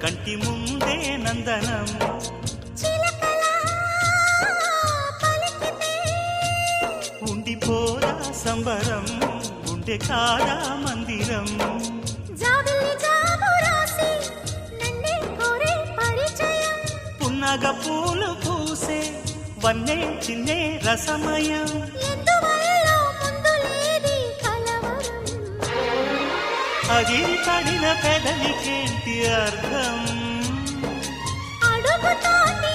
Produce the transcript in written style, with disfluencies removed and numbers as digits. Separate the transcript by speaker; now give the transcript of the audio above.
Speaker 1: కంటి ముందే నందనం ఉండిపోదా సంబరం ఉండే కాదా మందిరం పున్నగ పూలు పూసే వన్నే చిన్నే రసమయం అగిరి పడిన పెదవికేంటి అర్థం
Speaker 2: అడుగుతోంది